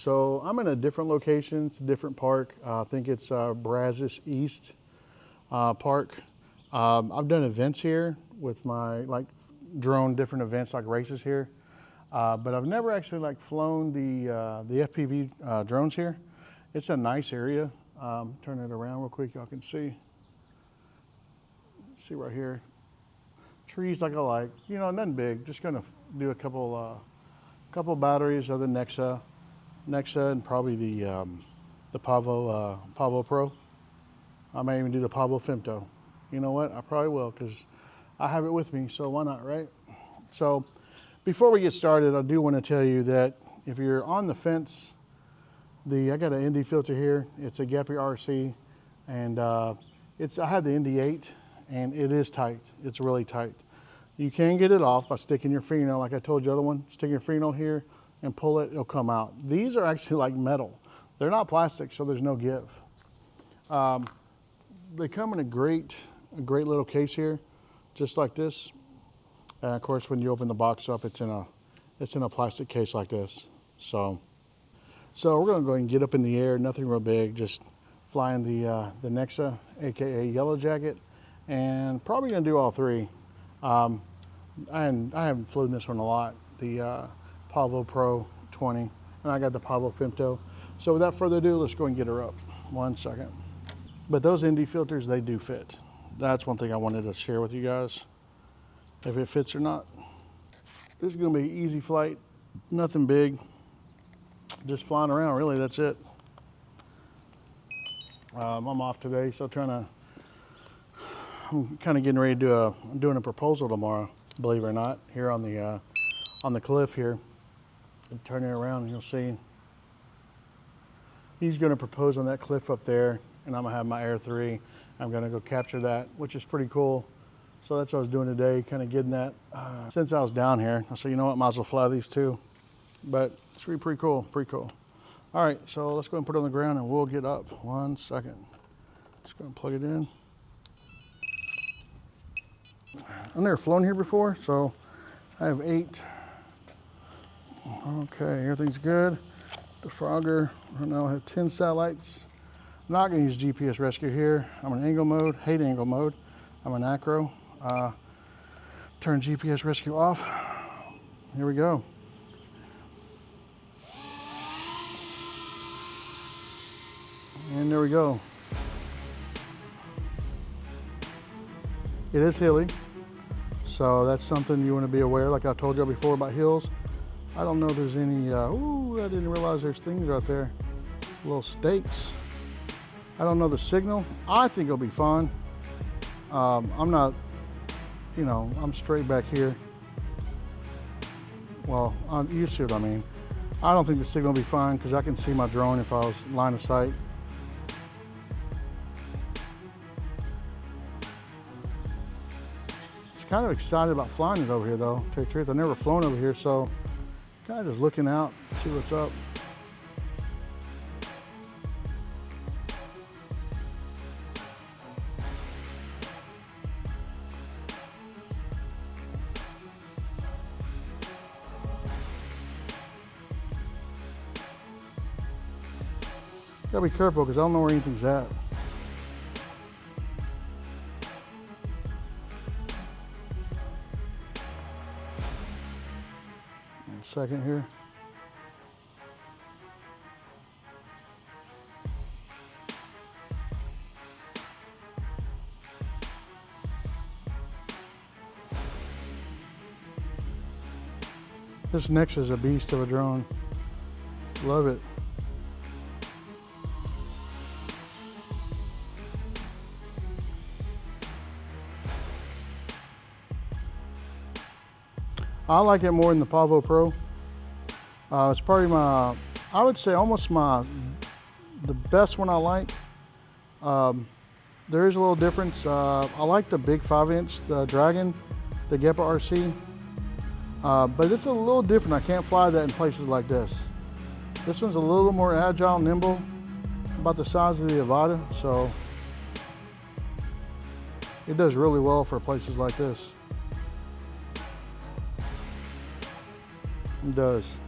So I'm in a different location, it's a different park. I think it's Brazos East Park. I've done events here with my drone, different events like races here, but I've never actually flown the FPV drones here. It's a nice area. Turn it around real quick, y'all can see. See right here. Trees like I like, you know, nothing big. Just gonna do a couple batteries of the Nexa, and probably the Pavo Pro. I may even do the Pavo Femto. You know what? I probably will because I have it with me, so why not, right? So before we get started, I do want to tell you that if you're on the fence, I got an ND filter here. It's a Gappy RC, and I have the ND8, and it is tight. It's really tight. You can get it off by sticking your fingernail, like I told you the other one. Stick your fingernail here and pull it, it'll come out. These are actually like metal. They're not plastic, so there's no give. They come in a great little case here, just like this. And of course, when you open the box up, it's in a plastic case like this. So we're gonna go ahead and get up in the air, nothing real big, just flying the Nexa, AKA Yellow Jacket, and probably gonna do all three. I haven't flown this one a lot, the Pavo Pro 20, and I got the Pavo Femto. So without further ado, let's go and get her up. 1 second. But those ND filters, they do fit. That's one thing I wanted to share with you guys, if it fits or not. This is gonna be an easy flight, nothing big, just flying around, really, that's it. I'm off today, so I'm kind of getting ready to do I'm doing a proposal tomorrow, believe it or not, here on the cliff here. And turn it around and you'll see. He's gonna propose on that cliff up there, and I'm gonna have my Air 3. I'm gonna go capture that, which is pretty cool. So that's what I was doing today, kind of getting that. Since I was down here, I said, you know what, might as well fly these too. But it's pretty cool, pretty cool. All right, so let's go and put it on the ground and we'll get up. 1 second. Just gonna plug it in. I've never flown here before, so I have 8. Okay, everything's good. Defrogger, right now I have 10 satellites. I'm not gonna use GPS rescue here. I'm in angle mode, hate angle mode. I'm in acro. Turn GPS rescue off. Here we go. And there we go. It is hilly, so that's something you want to be aware. Like I told you before about hills, I don't know if there's any, ooh, I didn't realize there's things right there. Little stakes. I don't know the signal. I think it'll be fun. I'm not, you know, I'm straight back here. Well, you see what I mean. I don't think the signal will be fine because I can see my drone if I was line of sight. Kind of excited about flying it over here though, to tell you the truth. I've never flown over here, so kind of just looking out, see what's up. Gotta be careful because I don't know where anything's at. Second here. This Nexa is a beast of a drone. Love it. I like it more than the Pavo Pro. It's probably I would say almost the best one I like. There is a little difference. I like the big 5-inch, the Dragon, the Gappy RC. But it's a little different. I can't fly that in places like this. This one's a little more agile, nimble, about the size of the Avata, so it does really well for places like this. It does.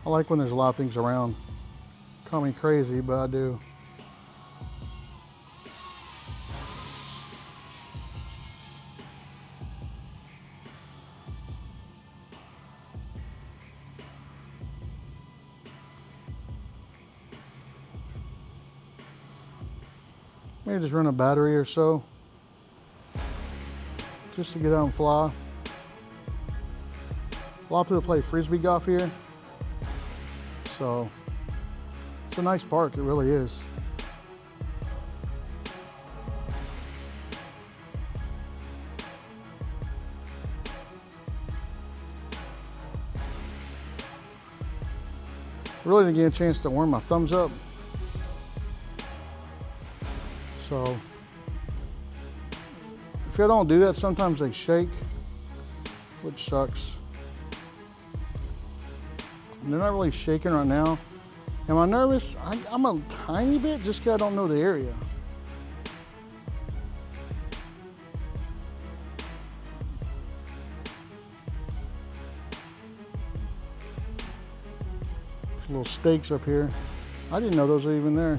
I like when there's a lot of things around. Call me crazy, but I do. Maybe just run a battery or so, just to get out and fly. A lot of people play frisbee golf here, so it's a nice park, it really is. Really didn't get a chance to warm my thumbs up. So if you don't do that, sometimes they shake, which sucks. And they're not really shaking right now. Am I nervous? I'm a tiny bit, just because I don't know the area. There's little stakes up here. I didn't know those were even there.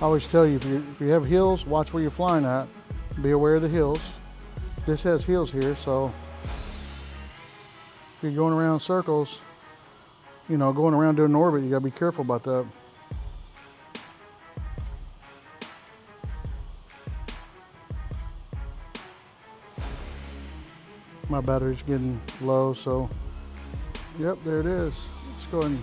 I always tell you, if you have hills, watch where you're flying at. Be aware of the hills. This has hills here, so if you're going around circles, you know, going around doing an orbit, you gotta be careful about that. My battery's getting low, so yep, there it is. Let's go ahead and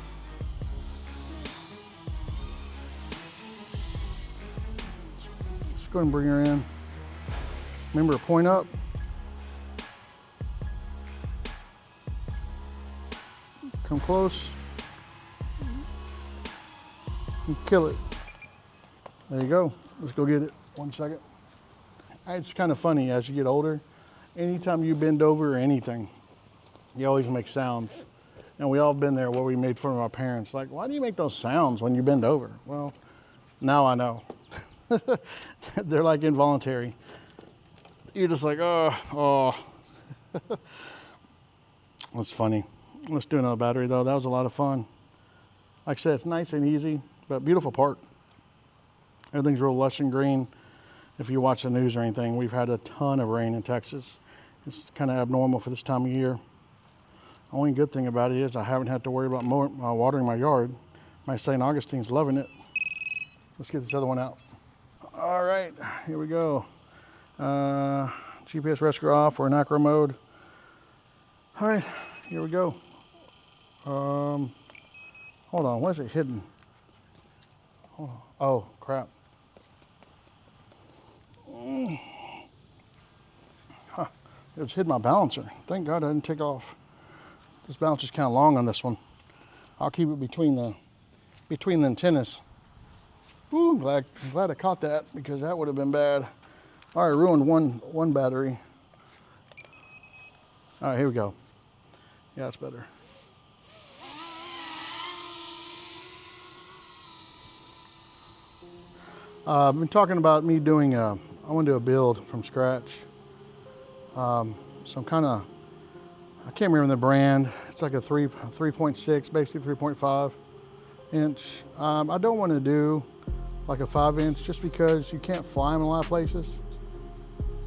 go ahead and bring her in. Remember, point up. Come close. And kill it. There you go. Let's go get it. 1 second. It's kind of funny as you get older. Anytime you bend over or anything, you always make sounds. And we all been there where we made fun of our parents. Like, why do you make those sounds when you bend over? Well, now I know. They're like involuntary. You're just like, oh. That's funny. Let's do another battery though. That was a lot of fun. Like I said, it's nice and easy, but beautiful park. Everything's real lush and green. If you watch the news or anything, we've had a ton of rain in Texas. It's kind of abnormal for this time of year. Only good thing about it is I haven't had to worry about watering my yard. My St. Augustine's loving it. Let's get this other one out. All right, here we go. GPS rescue off, we're in acro mode. All right, here we go. Hold on, why is it hidden? Oh, crap. Huh. It just hid my balancer. Thank God I didn't take off. This balancer's kind of long on this one. I'll keep it between the antennas. Ooh, glad I caught that because that would have been bad. All right, ruined one battery. All right, here we go. Yeah, that's better. I've been talking about me doing I want to do a build from scratch. Some kind of, I can't remember the brand. It's like a 3.6, basically 3.5 inch. I don't want to do like a 5-inch just because you can't fly them in a lot of places.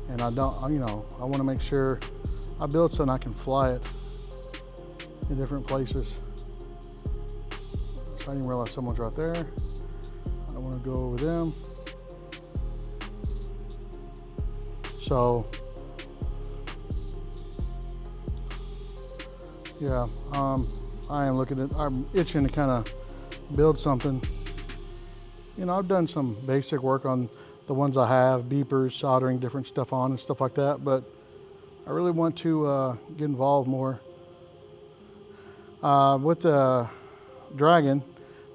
And I don't, you know, I want to make sure I build something I can fly it in different places. So I didn't realize someone's right there. I don't want to go over them. So, yeah, I am looking at, I'm itching to kind of build something. You know, I've done some basic work on the ones I have, beepers, soldering different stuff on and stuff like that, but I really want to get involved more. With the Dragon,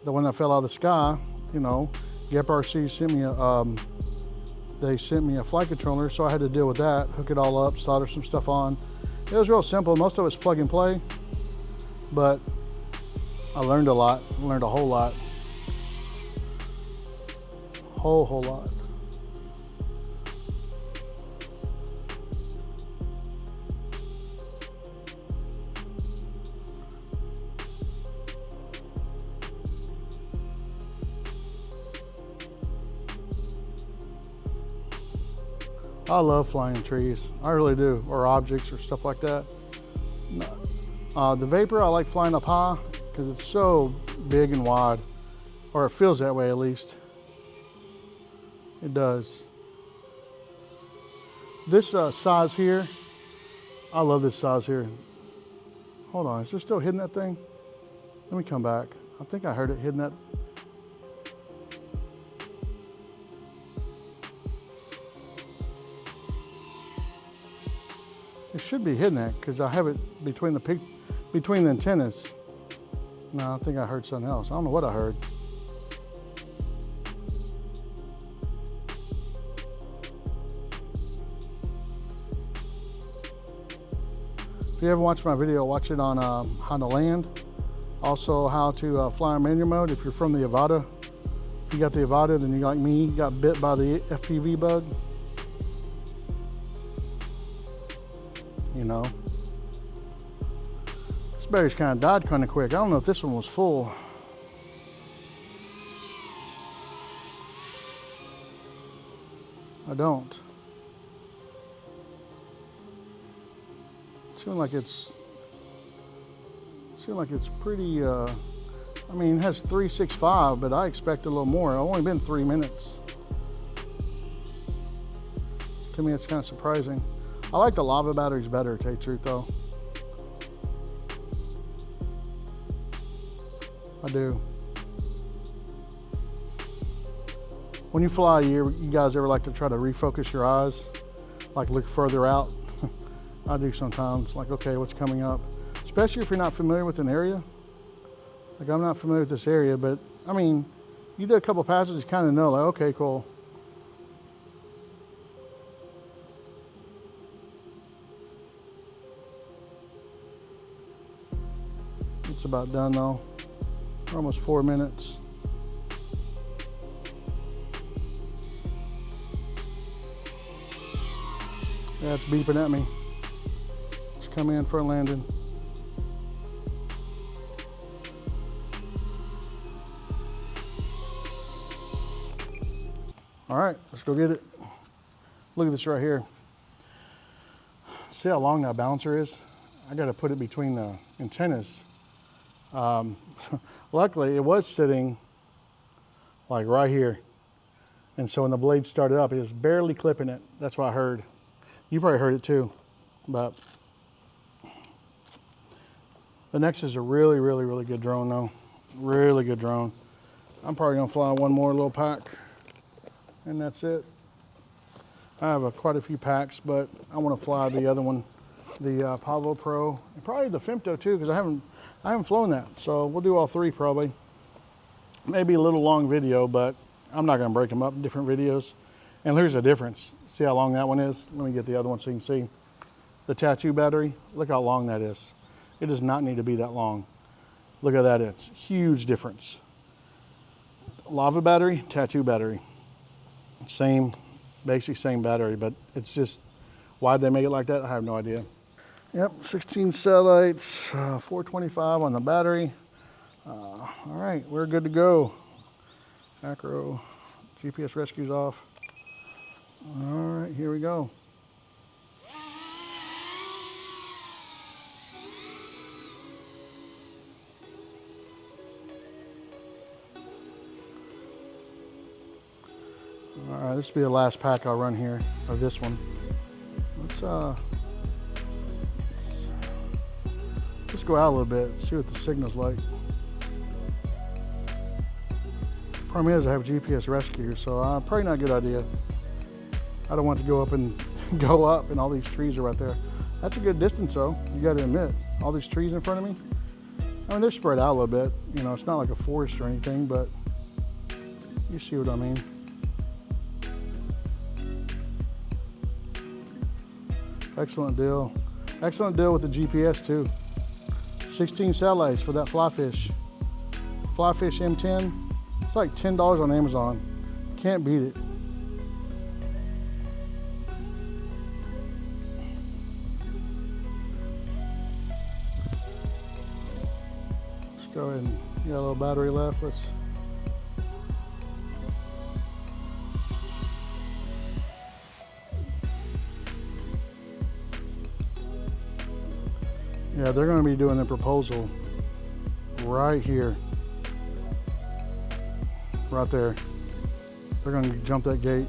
the one that fell out of the sky, you know, GEPRC sent me they sent me a flight controller, so I had to deal with that, hook it all up, solder some stuff on. It was real simple. Most of it's plug and play, but I learned a lot, learned a whole lot. Whole lot. I love flying trees. I really do, or objects or stuff like that. The Vapor, I like flying up high because it's so big and wide, or it feels that way at least. It does. This size here, I love this size here. Hold on, is this still hitting that thing? Let me come back. I think I heard it hitting that. It should be hitting that because I have it between the antennas. No, I think I heard something else. I don't know what I heard. If you ever watch my video, watch it on how to land. Also how to fly in manual mode if you're from the Avata. If you got the Avata, then you like me, got bit by the FPV bug. You know, this battery's kind of died kind of quick. I don't know if this one was full. I don't. Seems like it's pretty. I mean, it has 365, but I expect a little more. It's only been 3 minutes. To me, it's kind of surprising. I like the lava batteries better, to tell you the truth though. I do. When you fly, you guys ever like to try to refocus your eyes? Like look further out? I do sometimes, like, okay, what's coming up? Especially if you're not familiar with an area. Like I'm not familiar with this area, but I mean, you do a couple passages, kind of know, like, okay, cool. It's about done though. We're almost 4 minutes. Yeah, it's beeping at me. It's coming in for a landing. All right, let's go get it. Look at this right here. See how long that balancer is? I got to put it between the antennas. Luckily, it was sitting like right here. And so when the blade started up, it was barely clipping it. That's what I heard. You probably heard it too. But the Nexa is a really, really, really good drone though. Really good drone. I'm probably gonna fly one more little pack and that's it. I have quite a few packs, but I want to fly the other one, the Pavo Pro, and probably the Femto too, because I haven't flown that. So we'll do all three probably. Maybe a little long video, but I'm not going to break them up in different videos. And here's the difference. See how long that one is? Let me get the other one so you can see. The tattoo battery, look how long that is. It does not need to be that long. Look at that, it's huge difference. Lava battery, tattoo battery. Same, basically same battery, but it's just, why'd they make it like that? I have no idea. Yep, 16 satellites, 425 on the battery. All right, we're good to go. Macro, GPS rescue's off. All right, here we go. All right, this will be the last pack I'll run here, of this one. Let's go out a little bit, see what the signal's like. Problem is I have GPS rescue here, so probably not a good idea. I don't want to go up and go up and all these trees are right there. That's a good distance though, you gotta admit. All these trees in front of me, I mean, they're spread out a little bit. You know, it's not like a forest or anything, but you see what I mean. Excellent deal. Excellent deal with the GPS too. 16 satellites for that fly fish. Fly fish M10. It's like $10 on Amazon. Can't beat it. Let's go ahead and got a little battery left. Let's. Yeah, they're going to be doing the proposal right here. Right there. They're going to jump that gate.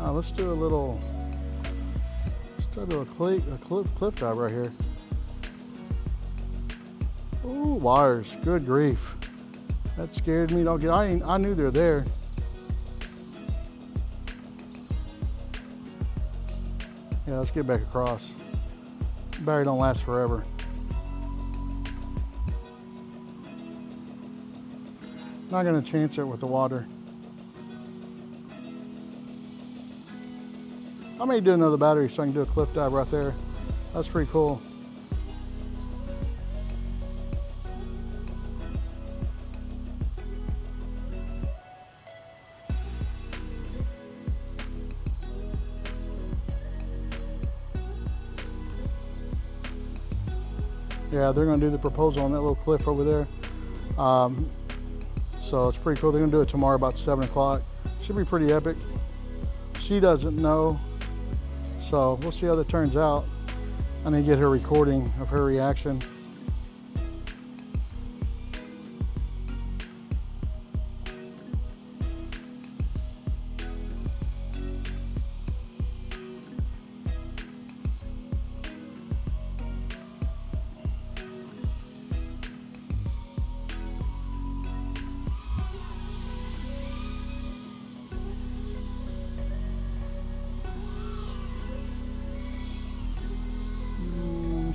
Let's do a little, let's do a cliff dive right here. Ooh, wires, good grief. That scared me. I knew they're there. Yeah, let's get back across. Battery don't last forever. Not gonna chance it with the water. I may do another battery so I can do a cliff dive right there. That's pretty cool. Yeah, they're gonna do the proposal on that little cliff over there. So it's pretty cool. They're gonna do it tomorrow about 7 o'clock. Should be pretty epic. She doesn't know, so we'll see how that turns out. I need to get her recording of her reaction.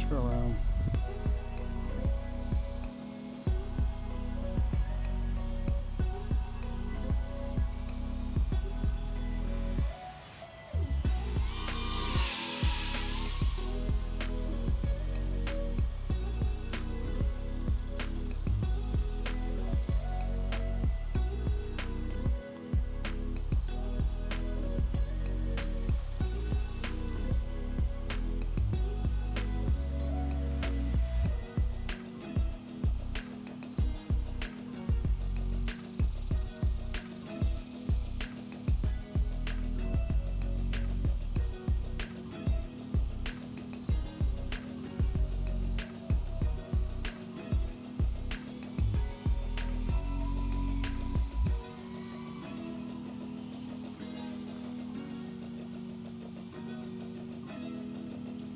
Go around.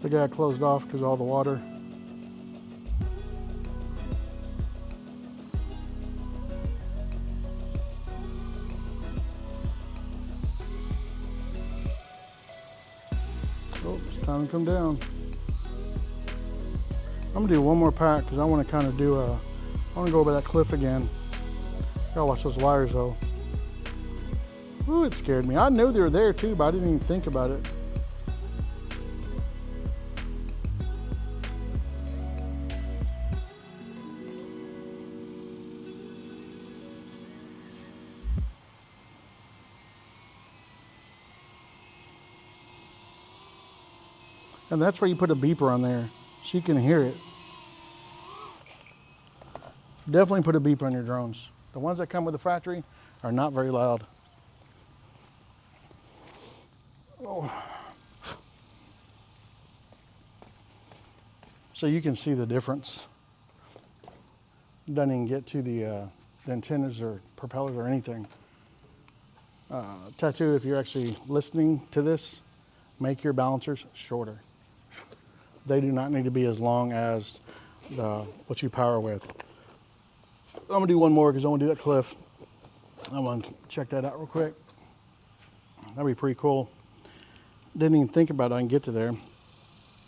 The guy closed off because of all the water. Oh, it's time to come down. I'm gonna do one more pack because I want to kind of do I want to go over that cliff again. Gotta watch those wires though. Ooh, it scared me. I knew they were there too, but I didn't even think about it. And that's where you put a beeper on there. She can hear it. Definitely put a beeper on your drones. The ones that come with the factory are not very loud. Oh. So you can see the difference. Doesn't even get to the antennas or propellers or anything. Tattoo, if you're actually listening to this, make your balancers shorter. They do not need to be as long as what you power with. I'm gonna do one more because I want to do that cliff. I want to check that out real quick. That'd be pretty cool. Didn't even think about it. I can get to there.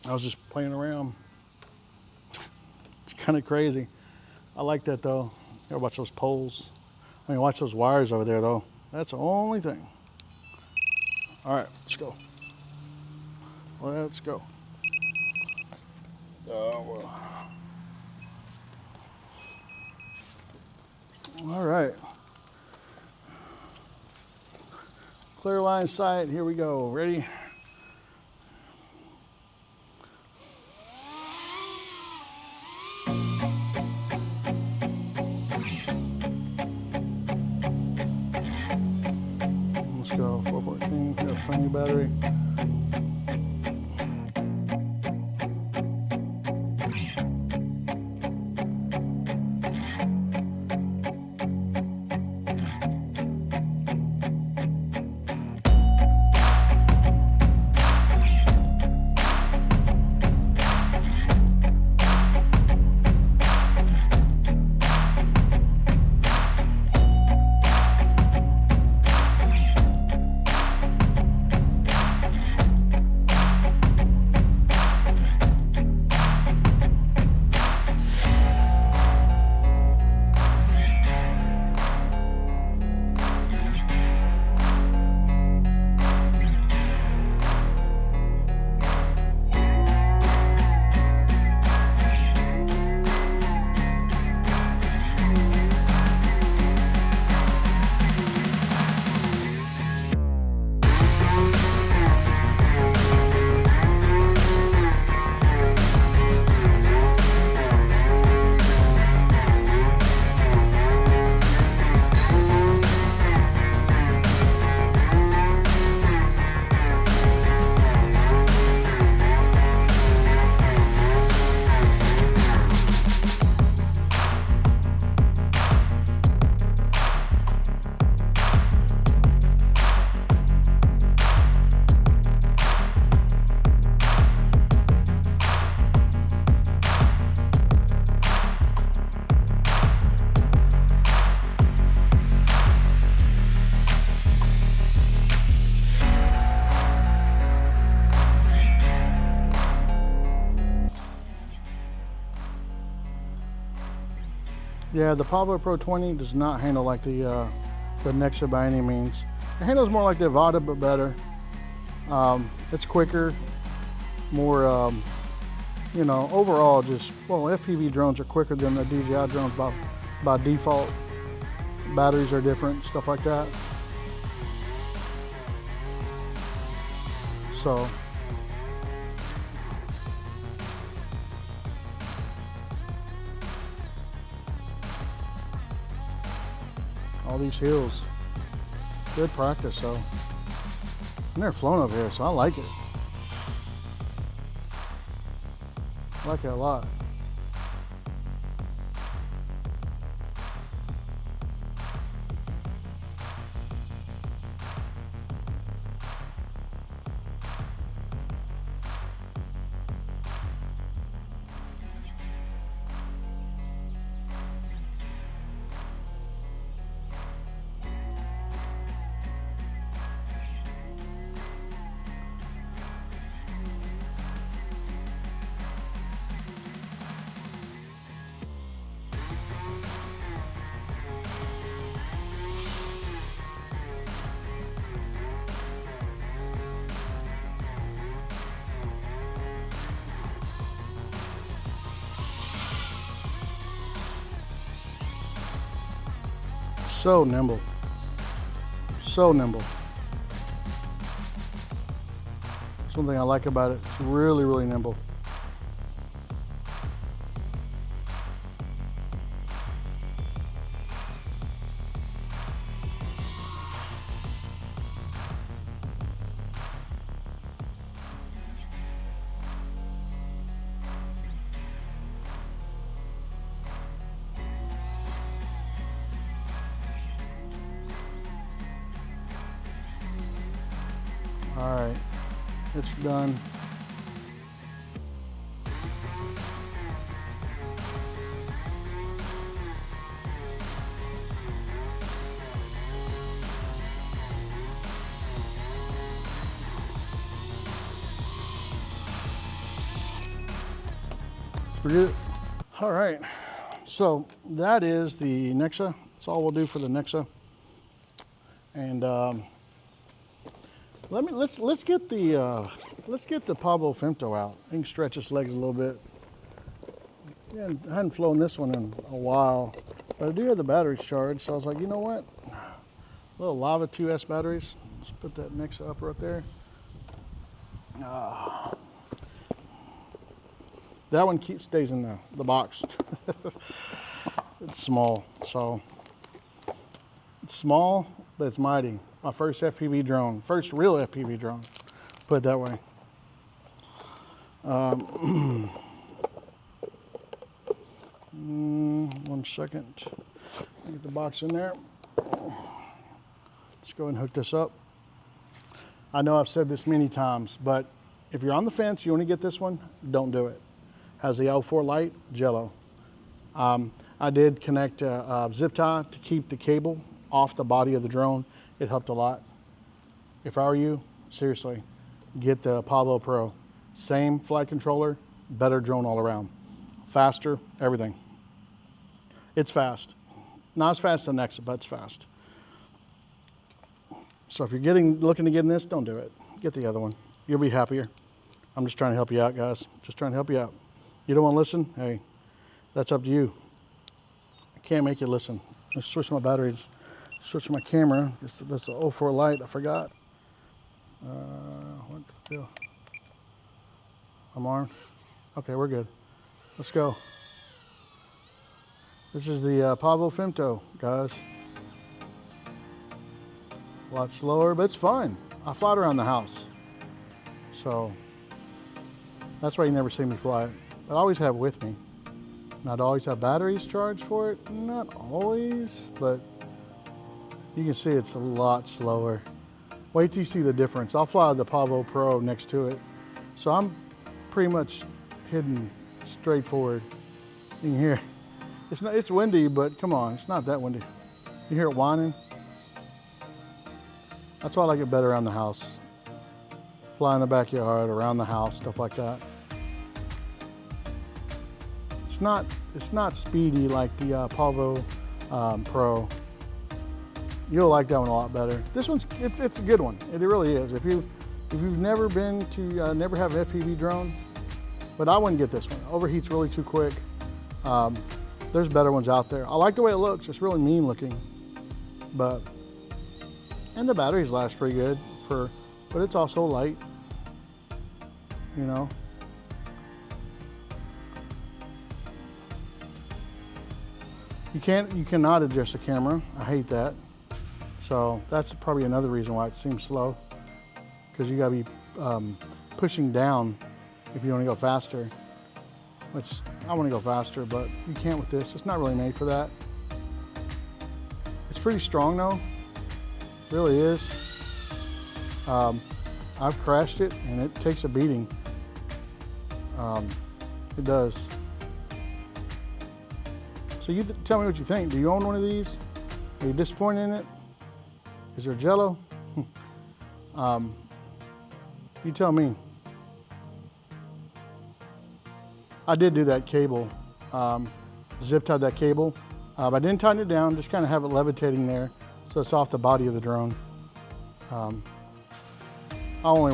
I was just playing around. It's kind of crazy. I like that though. You gotta watch those poles. I mean, watch those wires over there though. That's the only thing. All right, let's go. Let's go. Oh, well. All right. Clear line sight, here we go. Ready? Let's go, 414, got plenty of battery. Yeah, the Pavo Pro 20 does not handle like the Nexa by any means. It handles more like the Avata, but better. It's quicker, more, you know, overall just, well, FPV drones are quicker than the DJI drones by default. Batteries are different, stuff like that. So, all these hills, good practice. So, I've never flown over here, so I like it. I like it a lot. So nimble, so nimble. That's one thing I like about it. It's really, really nimble. All right, it's done. We're good. All right, so that is the Nexa. That's all we'll do for the Nexa. And let's get the Pavo Femto out. He can stretch his legs a little bit. Yeah, I hadn't flown this one in a while, but I do have the batteries charged, so I was like, you know what? Little Lava 2S batteries. Let's put that Nexa up right there. That one stays in the box. It's small, so it's small, but it's mighty. My first FPV drone, first real FPV drone, put it that way. One second, get the box in there. Let's go ahead and hook this up. I know I've said this many times, but if you're on the fence, you want to get this one, don't do it. Has the L4 light, jello. I did connect a zip tie to keep the cable off the body of the drone. It helped a lot. If I were you, seriously, get the Pavo Pro. Same flight controller, better drone all around. Faster, everything. It's fast. Not as fast as the Nexa, but it's fast. So if you're looking to get in this, don't do it. Get the other one. You'll be happier. I'm just trying to help you out, guys. Just trying to help you out. You don't want to listen? Hey, that's up to you. I can't make you listen. Let's switch my batteries. Switch my camera. That's the 04 light. I forgot. What the deal? I'm armed. Okay, we're good. Let's go. This is the Pavo Femto, guys. A lot slower, but it's fun. I fly it around the house. So that's why you never see me fly it. But I always have it with me. Not always have batteries charged for it. Not always, but you can see it's a lot slower. Wait till you see the difference. I'll fly the Pavo Pro next to it. So I'm pretty much hidden straight forward. You can hear it's windy, but come on, it's not that windy. You hear it whining? That's why I like it better around the house. Fly in the backyard, around the house, stuff like that. It's not speedy like the Pavo Pro. You'll like that one a lot better. This one's it's a good one. It really is. If you've never been to never have an FPV drone, but I wouldn't get this one. Overheats really too quick. There's better ones out there. I like the way it looks. It's really mean looking, and the batteries last pretty good but it's also light. You know. You cannot adjust the camera. I hate that. So that's probably another reason why it seems slow, because you gotta be pushing down if you want to go faster, which I want to go faster, but you can't with this. It's not really made for that. It's pretty strong though, it really is. I've crashed it and it takes a beating. It does. So you tell me what you think. Do you own one of these? Are you disappointed in it? Is there jello? You tell me. I did do that cable, zip tied that cable. I didn't tighten it down, just kind of have it levitating there so it's off the body of the drone. I will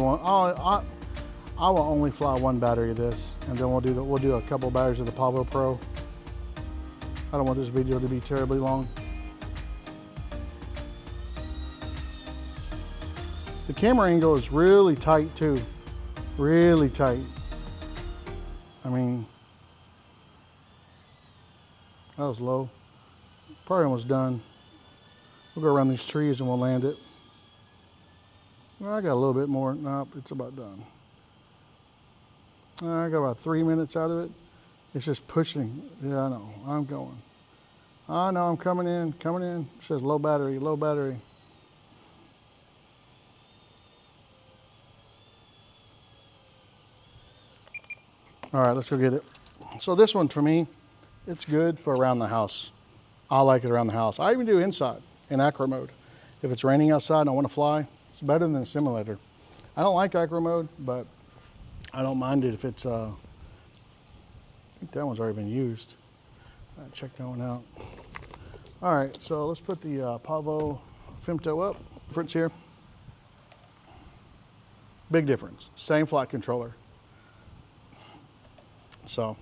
only fly one battery of this, and then we'll do a couple batteries of the Pavo Pro. I don't want this video to be terribly long. The camera angle is really tight too, really tight. I mean, that was low. Probably almost done. We'll go around these trees and we'll land it. Well, I got a little bit more. Nope, it's about done. I got about 3 minutes out of it. It's just pushing. Yeah, I know. I'm going. I know I'm coming in, coming in. It says low battery, low battery. All right, let's go get it. So this one for me, it's good for around the house. I like it around the house. I even do inside in acro mode. If it's raining outside and I want to fly, it's better than a simulator. I don't like acro mode, but I don't mind it if it's think that one's already been used. I'll check that one out. All right, so let's put the Pavo Femto up. Difference here. Big difference. Same flight controller. So,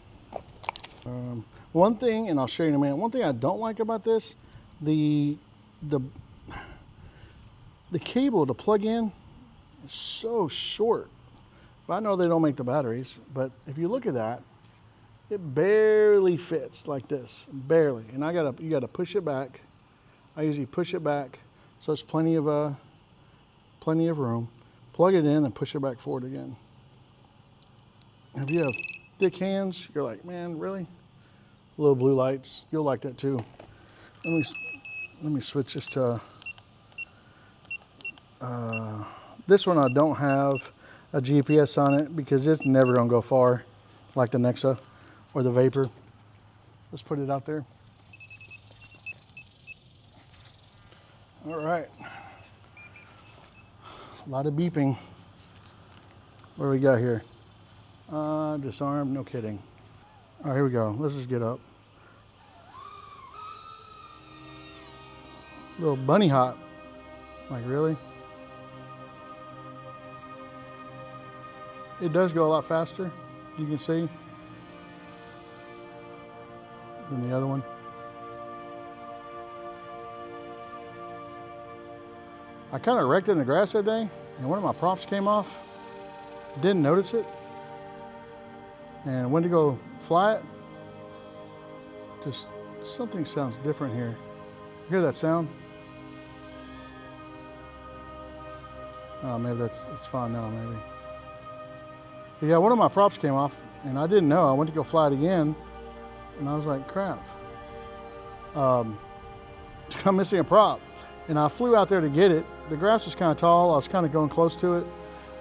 one thing, and I'll show you in a minute, one thing I don't like about this, the cable to plug in is so short. I know they don't make the batteries, but if you look at that, it barely fits like this, barely. And you gotta push it back. I usually push it back so it's plenty of room. Plug it in and push it back forward again. If you have thick hands, you're like, man, really? Little blue lights, you'll like that too. Let me switch this to, this one I don't have a GPS on it because it's never gonna go far like the Nexa or the Vapor. Let's put it out there. All right. A lot of beeping. What do we got here? Disarm, no kidding. All right, here we go. Let's just get up. Little bunny hop. Like, really? It does go a lot faster, you can see, than the other one. I kind of wrecked it in the grass that day, and one of my props came off. Didn't notice it, and went to go fly it. Just something sounds different here. You hear that sound? Oh, maybe it's fine now, maybe. But yeah, one of my props came off, and I didn't know. I went to go fly it again, and I was like, crap. I'm missing a prop. And I flew out there to get it. The grass was kind of tall. I was kind of going close to it.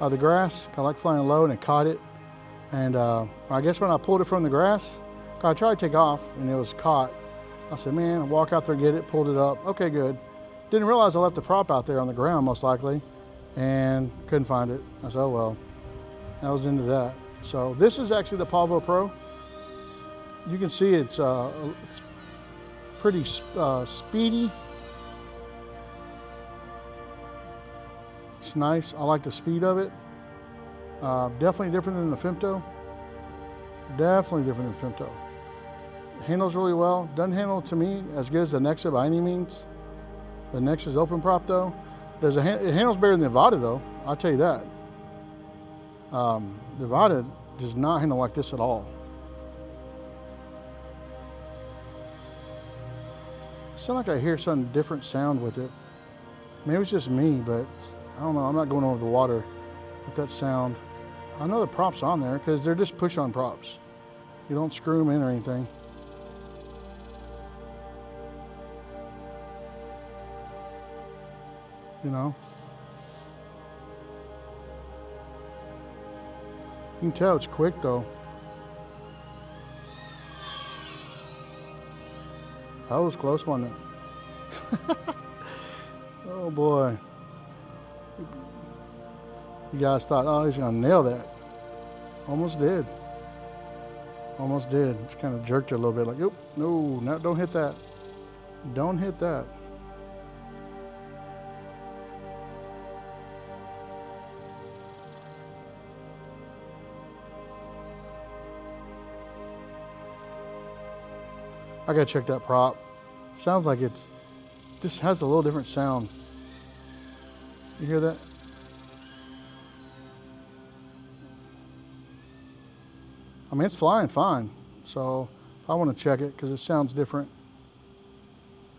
The grass, I like flying low, and it caught it. And I guess when I pulled it from the grass, I tried to take off, and it was caught. I said, man, I'll walk out there and get it, pulled it up. Okay, good. Didn't realize I left the prop out there on the ground, most likely, and couldn't find it. I said, oh, well, I was into that. So this is actually the Pavo Pro. You can see it's pretty speedy. It's nice. I like the speed of it. Definitely different than the Femto. Definitely different than Femto. Handles really well. Doesn't handle to me as good as the Nexa by any means. The Nexa's open prop though. It handles better than the Vada though. I'll tell you that. The Vada does not handle like this at all. It sounds like I hear some different sound with it. Maybe it's just me, but I don't know. I'm not going over the water with that sound. I know the props on there because they're just push-on props. You don't screw them in or anything. You know? You can tell it's quick though. That was close, wasn't it? Oh boy. You guys thought, oh, he's gonna nail that. Almost did. Almost did. Just kind of jerked it a little bit like, no, don't hit that. Don't hit that. I gotta check that prop. Sounds like it's just has a little different sound. You hear that? I mean, it's flying fine. So I want to check it because it sounds different.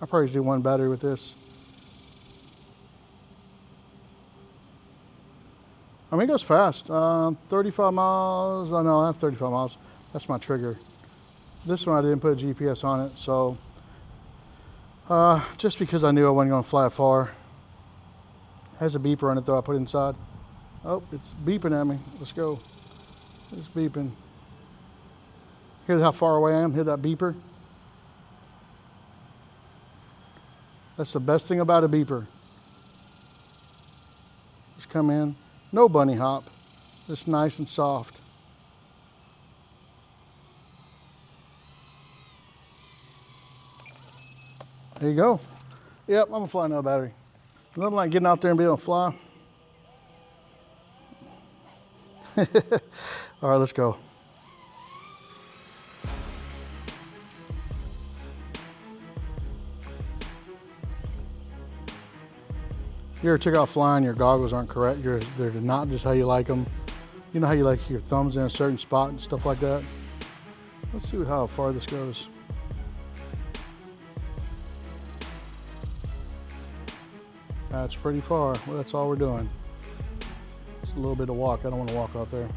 I'll probably just do one battery with this. I mean, it goes fast. 35 miles. Oh no, I have 35 miles. That's my trigger. This one I didn't put a GPS on it, so just because I knew I wasn't going to fly far. It has a beeper on it though. I put it inside. Oh, it's beeping at me. Let's go. It's beeping. Hear how far away I am? Hear that beeper? That's the best thing about a beeper. Just come in. No bunny hop. Just nice and soft. There you go. Yep, I'm gonna fly no battery. Nothing like getting out there and being able to fly. All right, let's go. You ever took out flying, your goggles aren't correct, they're not just how you like them. You know how you like your thumbs in a certain spot and stuff like that? Let's see how far this goes. That's pretty far. Well, that's all we're doing. It's a little bit of walk. I don't want to walk out there.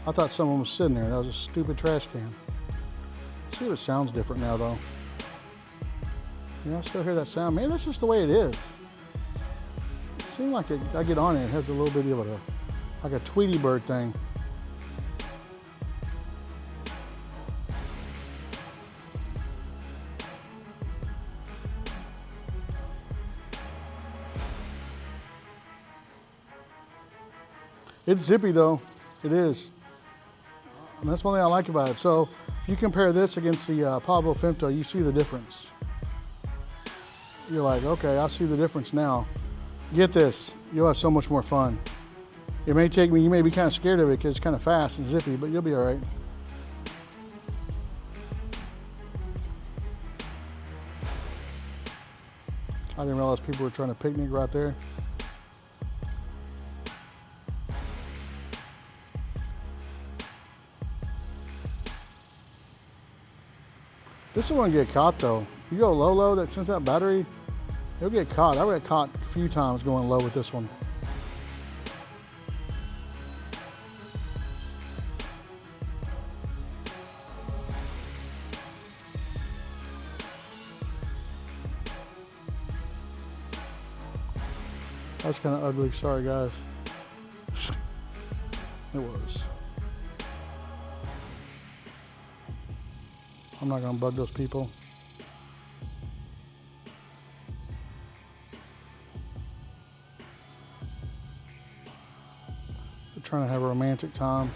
I thought someone was sitting there. That was a stupid trash can. Let's see if it sounds different now, though. You know, I still hear that sound. Man, that's just the way it is. It seems like I get on it has a little bit of a, like a Tweety bird thing. It's zippy, though. It is. And that's one thing I like about it. So if you compare this against the Pavo Femto, you see the difference. You're like, okay, I see the difference now. Get this, you'll have so much more fun. It may take me, you may be kind of scared of it because it's kind of fast and zippy, but you'll be all right. I didn't realize people were trying to picnic right there. This is going to get caught though. You go low, that since that battery, it'll get caught. I got caught a few times going low with this one. That's kind of ugly. Sorry, guys. It was. I'm not going to bug those people. They're trying to have a romantic time.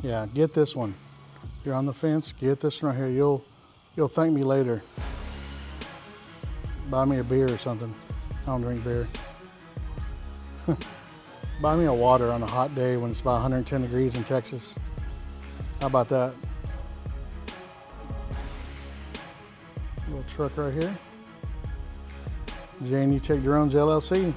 Yeah, get this one. If you're on the fence, get this one right here. You'll thank me later. Buy me a beer or something. I don't drink beer. Buy me a water on a hot day when it's about 110 degrees in Texas. How about that? Little truck right here. J&E Tex Drones LLC.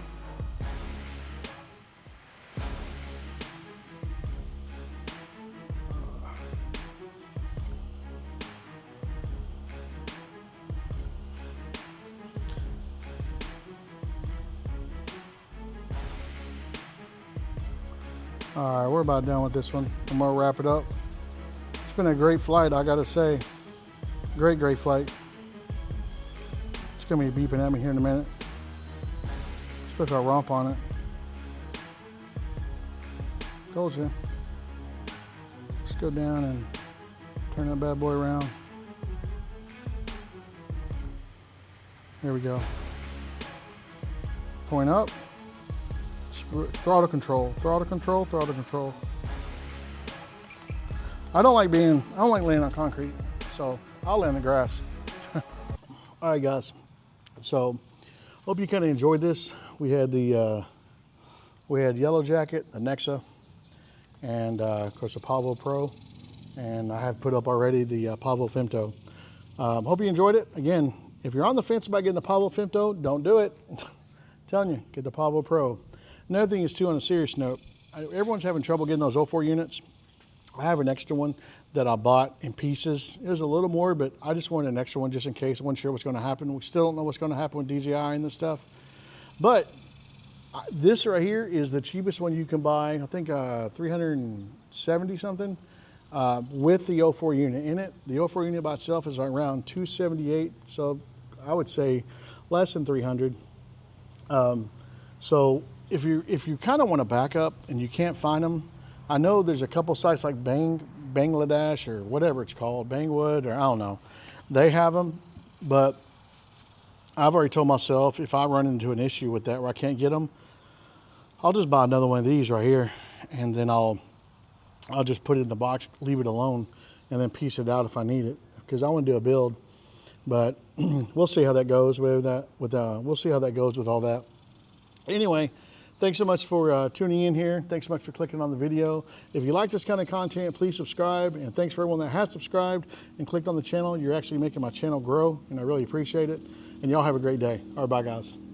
All right, we're about done with this one. I'm gonna wrap it up. It's been a great flight, I gotta say. Great flight. It's gonna be beeping at me here in a minute. Especially if I romp on it. Told you. Let's go down and turn that bad boy around. Here we go. Point up. Throttle control, throttle control, throttle control. I don't like laying on concrete, so I'll lay on the grass. All right, guys. So hope you kind of enjoyed this. We had Yellow Jacket, the Nexa, and of course the Pavo Pro, and I have put up already the Pavo Femto. Hope you enjoyed it. Again, if you're on the fence about getting the Pavo Femto, don't do it. I'm telling you, get the Pavo Pro. Another thing is too, on a serious note, everyone's having trouble getting those 04 units. I have an extra one that I bought in pieces. It was a little more, but I just wanted an extra one just in case. I wasn't sure what's going to happen. We still don't know what's going to happen with DJI and this stuff. But this right here is the cheapest one you can buy. I think 370 something with the 04 unit in it. The 04 unit by itself is around 278. So I would say less than 300. So if you kind of want to back up and you can't find them, I know there's a couple sites like Bangladesh or whatever it's called, Bangwood, or I don't know. They have them, but I've already told myself if I run into an issue with that where I can't get them, I'll just buy another one of these right here, and then I'll just put it in the box, leave it alone, and then piece it out if I need it, because I want to do a build. But we'll see how that goes we'll see how that goes with all that. Anyway, thanks so much for tuning in here. Thanks so much for clicking on the video. If you like this kind of content, please subscribe. And thanks for everyone that has subscribed and clicked on the channel. You're actually making my channel grow, and I really appreciate it. And y'all have a great day. All right, bye guys.